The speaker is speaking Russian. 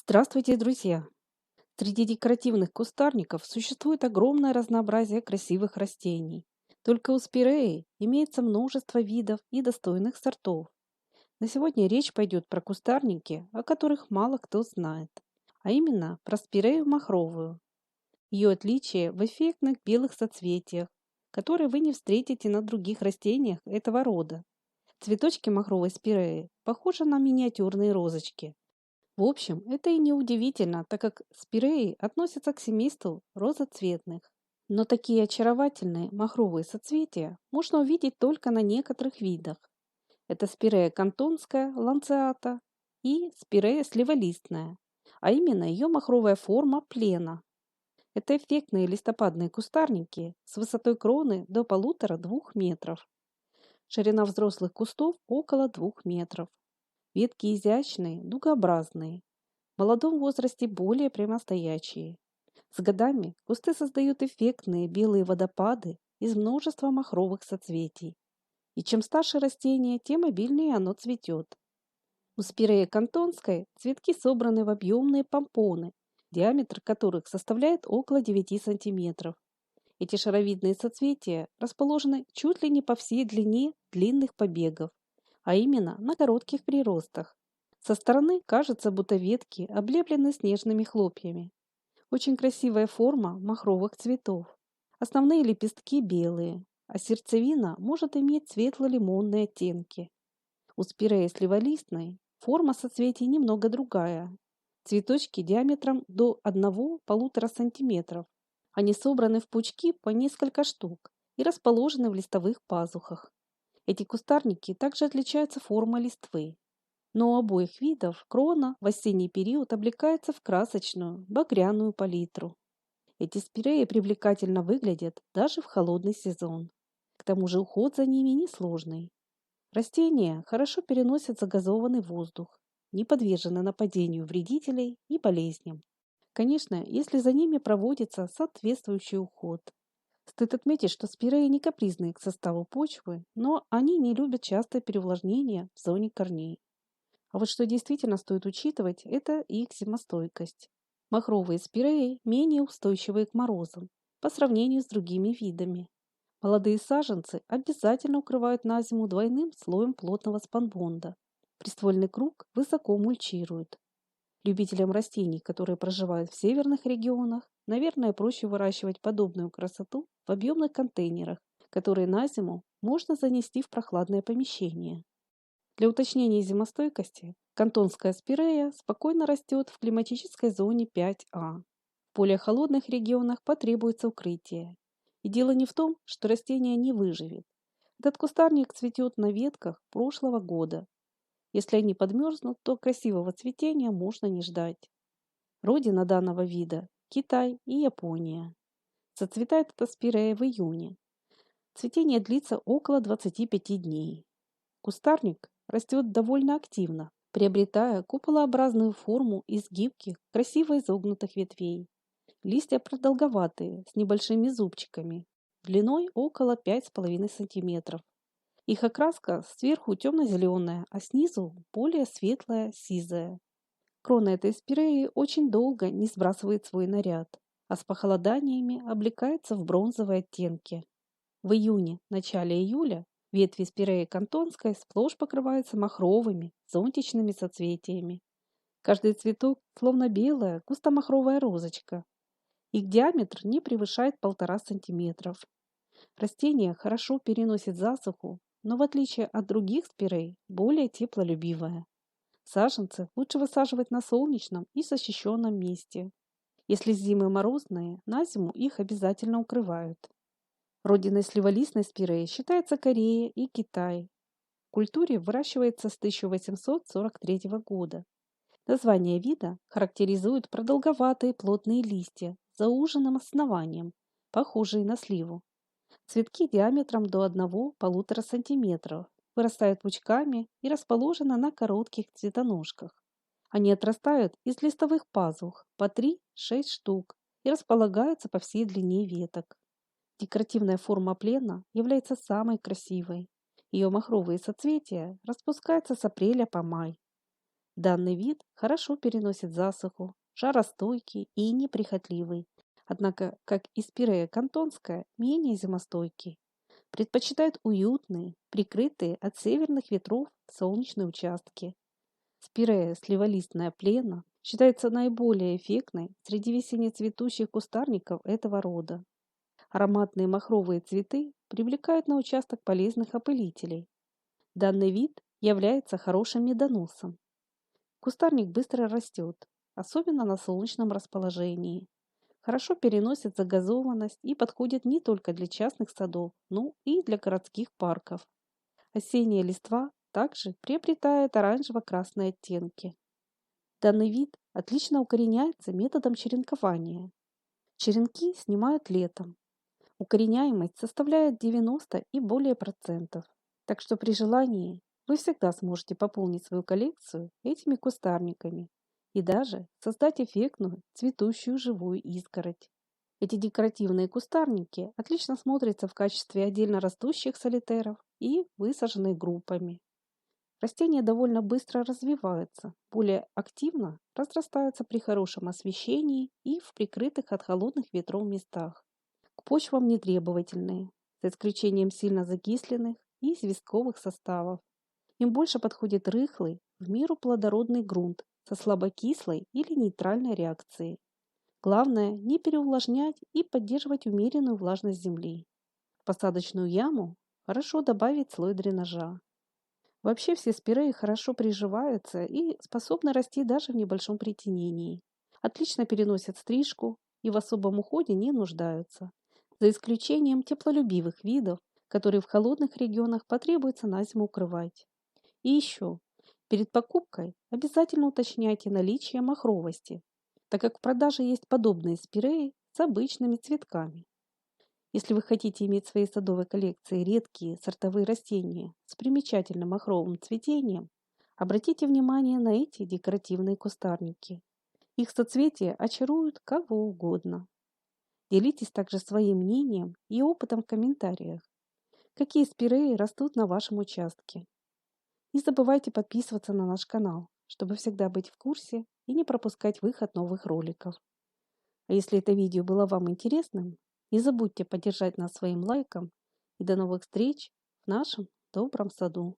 Здравствуйте, друзья! Среди декоративных кустарников существует огромное разнообразие красивых растений. Только у спиреи имеется множество видов и достойных сортов. На сегодня речь пойдет про кустарники, о которых мало кто знает, а именно про спирею махровую. Ее отличие в эффектных белых соцветиях, которые вы не встретите на других растениях этого рода. Цветочки махровой спиреи похожи на миниатюрные розочки. В общем, это и не удивительно, так как спиреи относятся к семейству розоцветных. Но такие очаровательные махровые соцветия можно увидеть только на некоторых видах. Это спирея кантонская, ланцеата и спирея сливолистная, а именно ее махровая форма плена. Это эффектные листопадные кустарники с высотой кроны до 1,5–2 метров. Ширина взрослых кустов около 2 метров. Ветки изящные, дугообразные. В молодом возрасте более прямостоячие. С годами кусты создают эффектные белые водопады из множества махровых соцветий. И чем старше растение, тем обильнее оно цветет. У спиреи кантонской цветки собраны в объемные помпоны, диаметр которых составляет около 9 сантиметров. Эти шаровидные соцветия расположены чуть ли не по всей длине длинных побегов, а именно на коротких приростах. Со стороны кажется, будто ветки облеплены снежными хлопьями. Очень красивая форма махровых цветов. Основные лепестки белые, а сердцевина может иметь светло-лимонные оттенки. У спиреи сливолистной форма соцветий немного другая. Цветочки диаметром до 1–1,5 см. Они собраны в пучки по несколько штук и расположены в листовых пазухах. Эти кустарники также отличаются формой листвы. Но у обоих видов крона в осенний период облекается в красочную, багряную палитру. Эти спиреи привлекательно выглядят даже в холодный сезон. К тому же уход за ними несложный. Растения хорошо переносят загазованный воздух, не подвержены нападению вредителей и болезням. Конечно, если за ними проводится соответствующий уход. Стоит отметить, что спиреи не капризные к составу почвы, но они не любят частое переувлажнение в зоне корней. А вот что действительно стоит учитывать, это их зимостойкость. Махровые спиреи менее устойчивые к морозам по сравнению с другими видами. Молодые саженцы обязательно укрывают на зиму двойным слоем плотного спанбонда. Приствольный круг высоко мульчируют. Любителям растений, которые проживают в северных регионах, наверное, проще выращивать подобную красоту в объемных контейнерах, которые на зиму можно занести в прохладное помещение. Для уточнения зимостойкости кантонская спирея спокойно растет в климатической зоне 5А. В более холодных регионах потребуется укрытие. И дело не в том, что растение не выживет. Этот кустарник цветет на ветках прошлого года. Если они подмерзнут, то красивого цветения можно не ждать. Родина данного вида – Китай и Япония. Зацветает эта спирея в июне. Цветение длится около 25 дней. Кустарник растет довольно активно, приобретая куполообразную форму из гибких, красиво изогнутых ветвей. Листья продолговатые, с небольшими зубчиками, длиной около 5,5 см. Их окраска сверху темно-зеленая, а снизу более светлая, сизая. Крона этой спиреи очень долго не сбрасывает свой наряд, а с похолоданиями облекается в бронзовые оттенки. В июне, начале июля ветви спиреи кантонской сплошь покрываются махровыми, зонтичными соцветиями. Каждый цветок словно белая, густомахровая розочка. Их диаметр не превышает 1,5 см. Растение хорошо переносит засуху, но в отличие от других спирей, более теплолюбивое. Саженцы лучше высаживать на солнечном и защищенном месте. Если зимы морозные, на зиму их обязательно укрывают. Родиной сливолистной спиреи считается Корея и Китай. В культуре выращивается с 1843 года. Название вида характеризует продолговатые плотные листья с зауженным основанием, похожие на сливу. Цветки диаметром до 1–1,5 см, вырастают пучками и расположены на коротких цветоножках. Они отрастают из листовых пазух по 3–6 штук и располагаются по всей длине веток. Декоративная форма плена является самой красивой. Ее махровые соцветия распускаются с апреля по май. Данный вид хорошо переносит засуху, жаростойкий и неприхотливый, однако, как и спирея кантонская, менее зимостойкий. Предпочитает уютные, прикрытые от северных ветров солнечные участки. Спирея сливолистная плена считается наиболее эффектной среди весенне-цветущих кустарников этого рода. Ароматные махровые цветы привлекают на участок полезных опылителей. Данный вид является хорошим медоносом. Кустарник быстро растет, особенно на солнечном расположении. Хорошо переносит загазованность и подходит не только для частных садов, но и для городских парков. Осенняя листва также приобретает оранжево-красные оттенки. Данный вид отлично укореняется методом черенкования. Черенки снимают летом. Укореняемость составляет 90 и более процентов. Так что при желании вы всегда сможете пополнить свою коллекцию этими кустарниками и даже создать эффектную цветущую живую изгородь. Эти декоративные кустарники отлично смотрятся в качестве отдельно растущих солитеров и высаженные группами. Растения довольно быстро развиваются, более активно разрастаются при хорошем освещении и в прикрытых от холодных ветров местах. К почвам нетребовательные, за исключением сильно закисленных и известковых составов. Им больше подходит рыхлый, в меру плодородный грунт со слабокислой или нейтральной реакцией. Главное не переувлажнять и поддерживать умеренную влажность земли. В посадочную яму хорошо добавить слой дренажа. Вообще все спиреи хорошо приживаются и способны расти даже в небольшом притенении. Отлично переносят стрижку и в особом уходе не нуждаются, за исключением теплолюбивых видов, которые в холодных регионах потребуется на зиму укрывать. И еще, перед покупкой обязательно уточняйте наличие махровости, так как в продаже есть подобные спиреи с обычными цветками. Если вы хотите иметь в своей садовой коллекции редкие сортовые растения с примечательным махровым цветением, обратите внимание на эти декоративные кустарники. Их соцветия очаруют кого угодно. Делитесь также своим мнением и опытом в комментариях. Какие спиреи растут на вашем участке? Не забывайте подписываться на наш канал, чтобы всегда быть в курсе и не пропускать выход новых роликов. А если это видео было вам интересным, не забудьте поддержать нас своим лайком и до новых встреч в нашем добром саду.